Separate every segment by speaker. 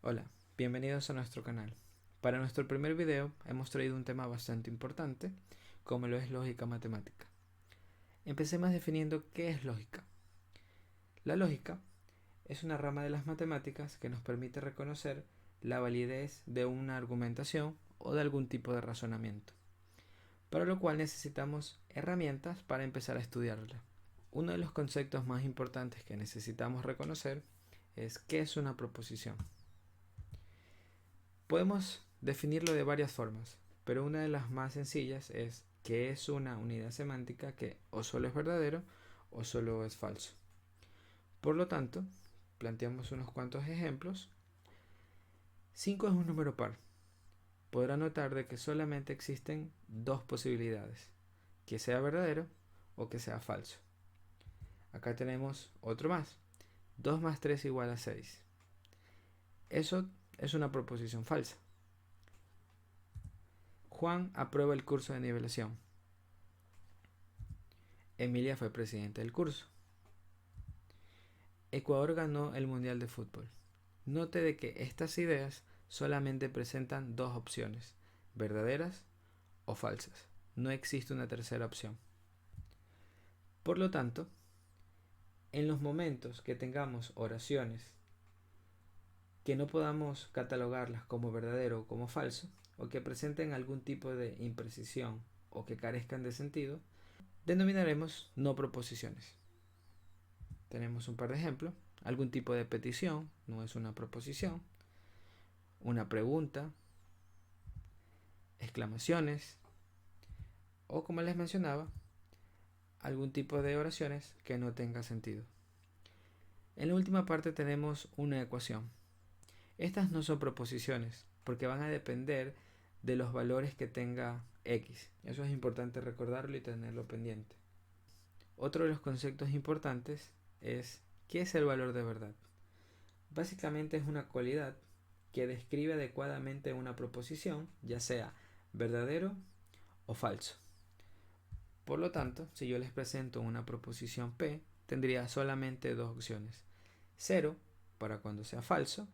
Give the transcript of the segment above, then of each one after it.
Speaker 1: Hola, bienvenidos a nuestro canal. Para nuestro primer video hemos traído un tema bastante importante, como lo es lógica matemática. Empecemos definiendo qué es lógica. La lógica es una rama de las matemáticas que nos permite reconocer la validez de una argumentación o de algún tipo de razonamiento, para lo cual necesitamos herramientas para empezar a estudiarla. Uno de los conceptos más importantes que necesitamos reconocer es qué es una proposición. Podemos definirlo de varias formas, pero una de las más sencillas es que es una unidad semántica que o solo es verdadero o solo es falso. Por lo tanto, planteamos unos cuantos ejemplos. 5 es un número par. Podrá notar de que solamente existen dos posibilidades, que sea verdadero o que sea falso. Acá tenemos otro más. 2 más 3 igual a 6. Eso es una proposición falsa. Juan aprueba el curso de nivelación. Emilia fue presidenta del curso. Ecuador ganó el Mundial de Fútbol. Note de que estas ideas solamente presentan dos opciones, verdaderas o falsas. No existe una tercera opción. Por lo tanto, en los momentos que tengamos oraciones que no podamos catalogarlas como verdadero o como falso, o que presenten algún tipo de imprecisión o que carezcan de sentido, denominaremos no proposiciones. Tenemos un par de ejemplos. Algún tipo de petición no es una proposición. Una pregunta, exclamaciones o, como les mencionaba, algún tipo de oraciones que no tenga sentido. En la última parte tenemos una ecuación. Estas no son proposiciones porque van a depender de los valores que tenga x. Eso es importante recordarlo y tenerlo pendiente. Otro de los conceptos importantes es ¿qué es el valor de verdad? Básicamente es una cualidad que describe adecuadamente una proposición, ya sea verdadero o falso. Por lo tanto, si yo les presento una proposición P, tendría solamente dos opciones: 0 para cuando sea falso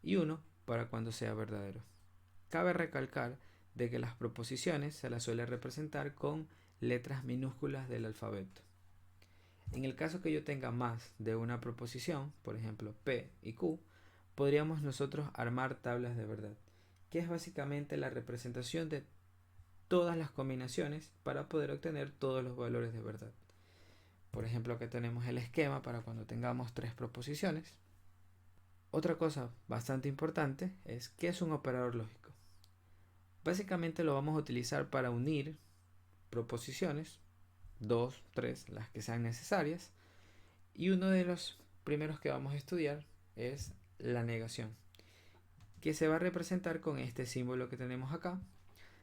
Speaker 1: y 1 para cuando sea verdadero. Cabe recalcar de que las proposiciones se las suele representar con letras minúsculas del alfabeto. En el caso que yo tenga más de una proposición, por ejemplo P y Q, podríamos nosotros armar tablas de verdad, que es básicamente la representación de todas las combinaciones para poder obtener todos los valores de verdad. Por ejemplo, aquí tenemos el esquema para cuando tengamos tres proposiciones. Otra cosa bastante importante es qué es un operador lógico. Básicamente lo vamos a utilizar para unir proposiciones, 2, 3, las que sean necesarias, y uno de los primeros que vamos a estudiar es la negación, que se va a representar con este símbolo que tenemos acá,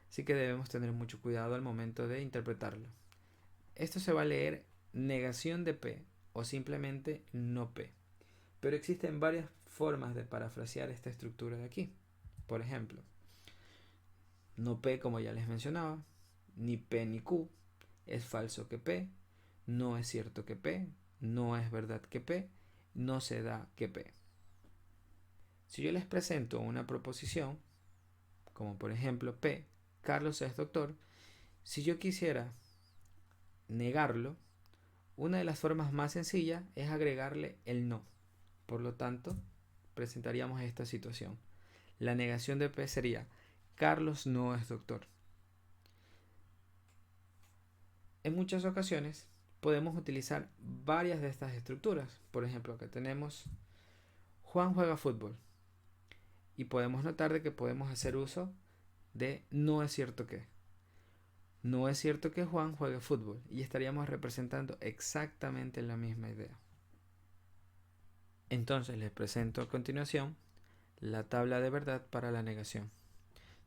Speaker 1: así que debemos tener mucho cuidado al momento de interpretarlo. Esto se va a leer negación de P o simplemente no P, pero existen varias formas de parafrasear esta estructura de aquí. Por ejemplo, no P, como ya les mencionaba, ni P ni Q, es falso que P, no es cierto que P, no es verdad que P, no se da que P. Si yo les presento una proposición, como por ejemplo P, Carlos es doctor, si yo quisiera negarlo, una de las formas más sencillas es agregarle el no. Por lo tanto, presentaríamos esta situación. La negación de P sería: Carlos no es doctor. En muchas ocasiones podemos utilizar varias de estas estructuras. Por ejemplo, acá tenemos Juan juega fútbol. Y podemos notar de que podemos hacer uso de no es cierto que. No es cierto que Juan juegue fútbol. Y estaríamos representando exactamente la misma idea. Entonces les presento a continuación la tabla de verdad para la negación.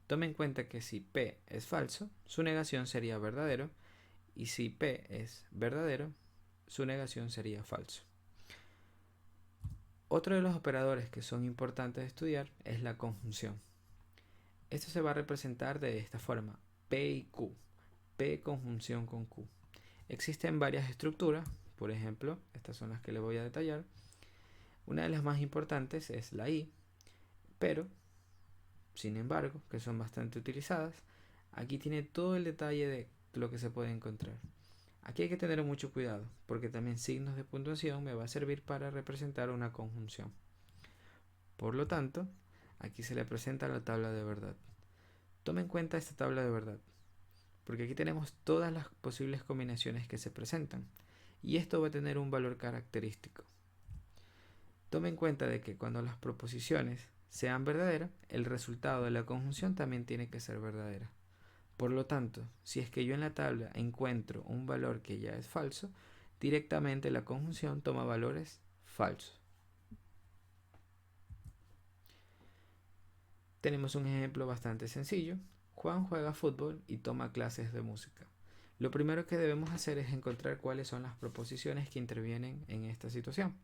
Speaker 1: Tome en cuenta que si P es falso, su negación sería verdadero, y si P es verdadero, su negación sería falso. Otro de los operadores que son importantes de estudiar es la conjunción. Esto se va a representar de esta forma: P y Q, P conjunción con Q. Existen varias estructuras, por ejemplo, estas son las que les voy a detallar. Una de las más importantes es la I, Pero, sin embargo, que son bastante utilizadas, aquí tiene todo el detalle de lo que se puede encontrar. Aquí hay que tener mucho cuidado, porque también signos de puntuación me va a servir para representar una conjunción. Por lo tanto, aquí se le presenta la tabla de verdad. Tome en cuenta esta tabla de verdad, porque aquí tenemos todas las posibles combinaciones que se presentan, y esto va a tener un valor característico. Tome en cuenta de que cuando las proposiciones sean verdaderas, el resultado de la conjunción también tiene que ser verdadera. Por lo tanto, si es que yo en la tabla encuentro un valor que ya es falso, directamente la conjunción toma valores falsos. Tenemos un ejemplo bastante sencillo. Juan juega fútbol y toma clases de música. Lo primero que debemos hacer es encontrar cuáles son las proposiciones que intervienen en esta situación.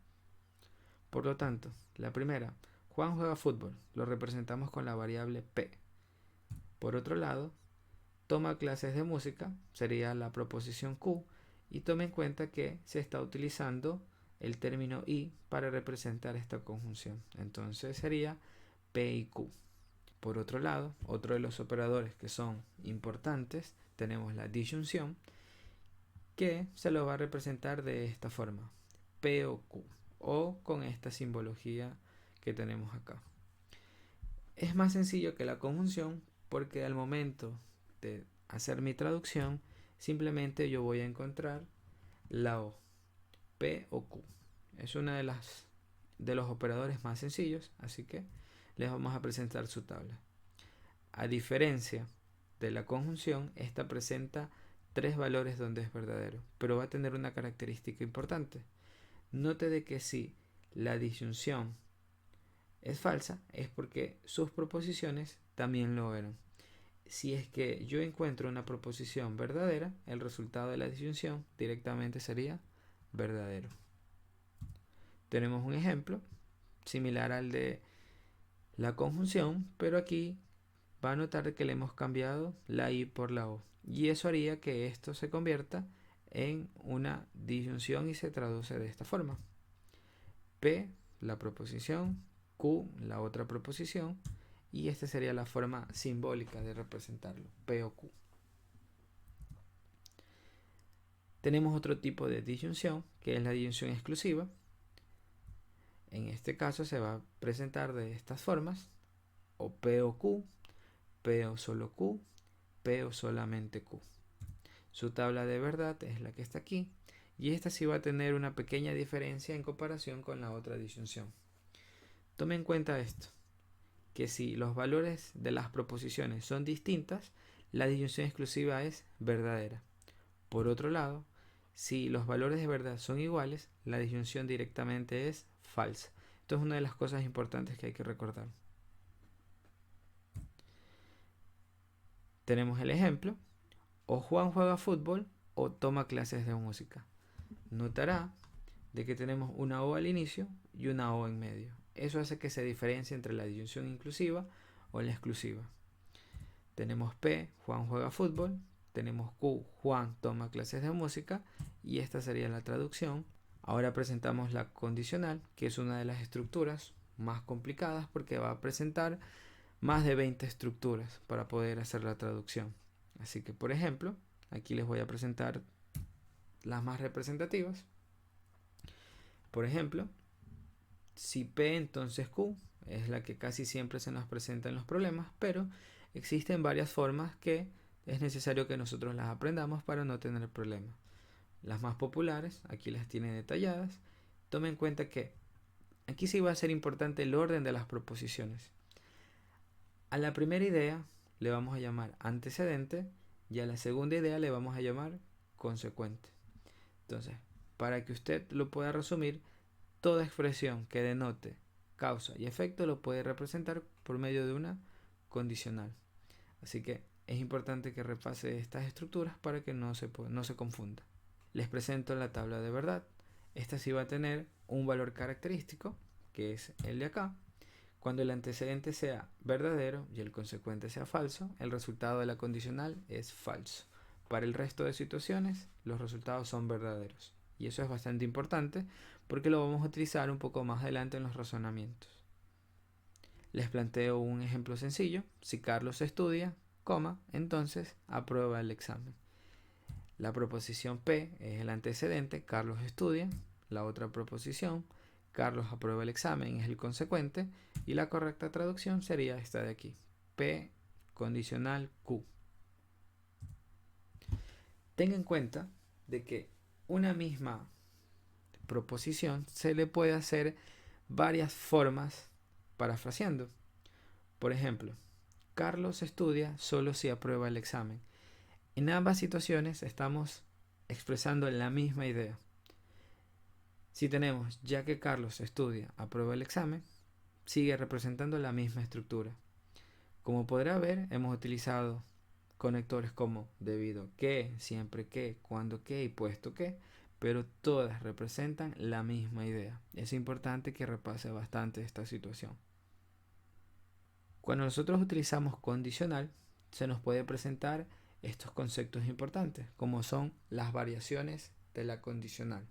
Speaker 1: Por lo tanto, la primera, Juan juega fútbol, lo representamos con la variable P. Por otro lado, toma clases de música, sería la proposición Q, y tome en cuenta que se está utilizando el término I para representar esta conjunción. Entonces sería P y Q. Por otro lado, otro de los operadores que son importantes, tenemos la disyunción, que se lo va a representar de esta forma, P o Q, o con esta simbología que tenemos acá. Es más sencillo que la conjunción porque al momento de hacer mi traducción, simplemente yo voy a encontrar la O, P o Q. Es una de los operadores más sencillos, así que les vamos a presentar su tabla. A diferencia de la conjunción, esta presenta 3 valores donde es verdadero, pero va a tener una característica importante. Note de que si la disyunción es falsa, es porque sus proposiciones también lo eran. Si es que yo encuentro una proposición verdadera, el resultado de la disyunción directamente sería verdadero. Tenemos un ejemplo similar al de la conjunción, pero aquí va a notar que le hemos cambiado la I por la O, y eso haría que esto se convierta en una disyunción y se traduce de esta forma: P, la proposición, Q, la otra proposición, y esta sería la forma simbólica de representarlo, P o Q. Tenemos otro tipo de disyunción, que es la disyunción exclusiva. En este caso se va a presentar de estas formas: o P o Q, P o solo Q, P o solamente Q. Su tabla de verdad es la que está aquí, y esta sí va a tener una pequeña diferencia en comparación con la otra disyunción. Tome en cuenta esto, que si los valores de las proposiciones son distintas, la disyunción exclusiva es verdadera. Por otro lado, si los valores de verdad son iguales, la disyunción directamente es falsa. Esto es una de las cosas importantes que hay que recordar. Tenemos el ejemplo: o Juan juega fútbol o toma clases de música. Notará de que tenemos una O al inicio y una O en medio. Eso hace que se diferencie entre la disyunción inclusiva o la exclusiva. Tenemos P, Juan juega fútbol. Tenemos Q, Juan toma clases de música. Y esta sería la traducción. Ahora presentamos la condicional, que es una de las estructuras más complicadas porque va a presentar más de 20 estructuras para poder hacer la traducción. Así que, por ejemplo, aquí les voy a presentar las más representativas. Por ejemplo, si P, entonces Q, es la que casi siempre se nos presenta en los problemas, pero existen varias formas que es necesario que nosotros las aprendamos para no tener problemas. Las más populares, aquí las tiene detalladas. Tome en cuenta que aquí sí va a ser importante el orden de las proposiciones. A la primera idea le vamos a llamar antecedente y a la segunda idea le vamos a llamar consecuente. Entonces, para que usted lo pueda resumir, toda expresión que denote causa y efecto lo puede representar por medio de una condicional. Así que es importante que repase estas estructuras para que no se confunda. Les presento la tabla de verdad. Esta sí va a tener un valor característico, que es el de acá. Cuando el antecedente sea verdadero y el consecuente sea falso, el resultado de la condicional es falso. Para el resto de situaciones, los resultados son verdaderos. Y eso es bastante importante porque lo vamos a utilizar un poco más adelante en los razonamientos. Les planteo un ejemplo sencillo. Si Carlos estudia, coma, entonces aprueba el examen. La proposición P es el antecedente, Carlos estudia. La otra proposición, Carlos aprueba el examen, es el consecuente. Y la correcta traducción sería esta de aquí. P condicional Q. Tenga en cuenta de que una misma proposición se le puede hacer varias formas parafraseando. Por ejemplo, Carlos estudia solo si aprueba el examen. En ambas situaciones estamos expresando la misma idea. Si tenemos, ya que Carlos estudia, aprueba el examen, sigue representando la misma estructura. Como podrá ver, hemos utilizado conectores como debido que, siempre que, cuando que y puesto que, pero todas representan la misma idea. Es importante que repase bastante esta situación. Cuando nosotros utilizamos condicional, se nos puede presentar estos conceptos importantes, como son las variaciones de la condicional.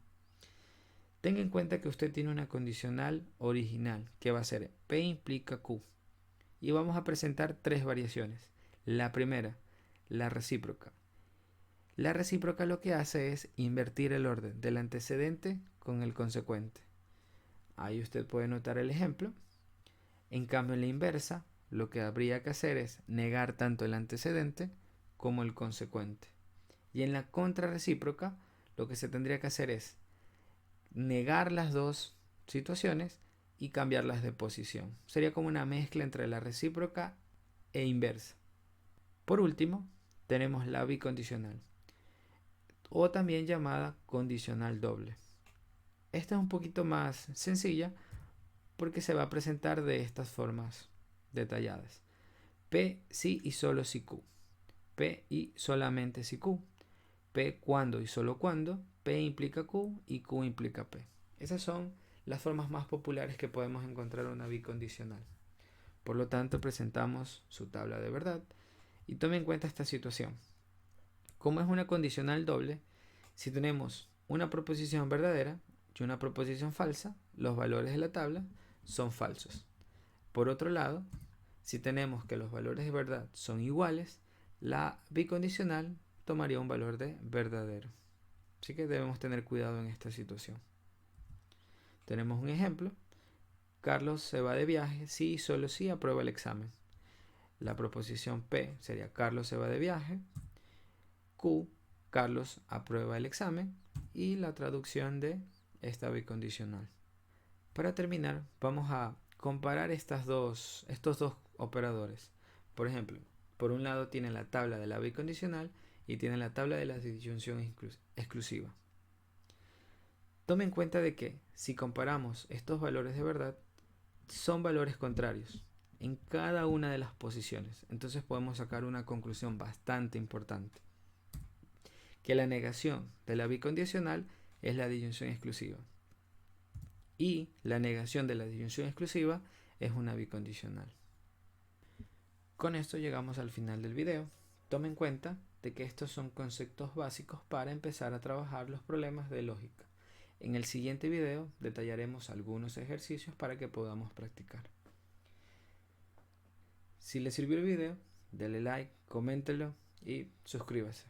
Speaker 1: Tenga en cuenta que usted tiene una condicional original, que va a ser P implica Q. Y vamos a presentar tres variaciones. La primera, la recíproca. La recíproca lo que hace es invertir el orden del antecedente con el consecuente. Ahí usted puede notar el ejemplo. En cambio, en la inversa, lo que habría que hacer es negar tanto el antecedente como el consecuente. Y en la contrarrecíproca, lo que se tendría que hacer es negar las dos situaciones y cambiarlas de posición. Sería como una mezcla entre la recíproca e inversa. Por último, tenemos la bicondicional, o también llamada condicional doble. Esta es un poquito más sencilla porque se va a presentar de estas formas detalladas. P si y solo si Q. P y solamente si Q. P cuando y solo cuando. P implica Q y Q implica P. Esas son las formas más populares que podemos encontrar en una bicondicional. Por lo tanto, presentamos su tabla de verdad y tome en cuenta esta situación. Como es una condicional doble, si tenemos una proposición verdadera y una proposición falsa, los valores de la tabla son falsos. Por otro lado, si tenemos que los valores de verdad son iguales, la bicondicional tomaría un valor de verdadero. Así que debemos tener cuidado en esta situación. Tenemos un ejemplo. Carlos se va de viaje si y solo si aprueba el examen. La proposición P sería Carlos se va de viaje. Q, Carlos aprueba el examen. Y la traducción de esta bicondicional. Para terminar, vamos a comparar estos dos operadores. Por ejemplo, por un lado tiene la tabla de la bicondicional y tiene la tabla de la disyunción exclusiva. Tome en cuenta de que si comparamos estos valores de verdad, son valores contrarios en cada una de las posiciones. Entonces podemos sacar una conclusión bastante importante. Que la negación de la bicondicional es la disyunción exclusiva. Y la negación de la disyunción exclusiva es una bicondicional. Con esto llegamos al final del video. Tome en cuenta de que estos son conceptos básicos para empezar a trabajar los problemas de lógica. En el siguiente video detallaremos algunos ejercicios para que podamos practicar. Si le sirvió el video, dale like, coméntelo y suscríbase.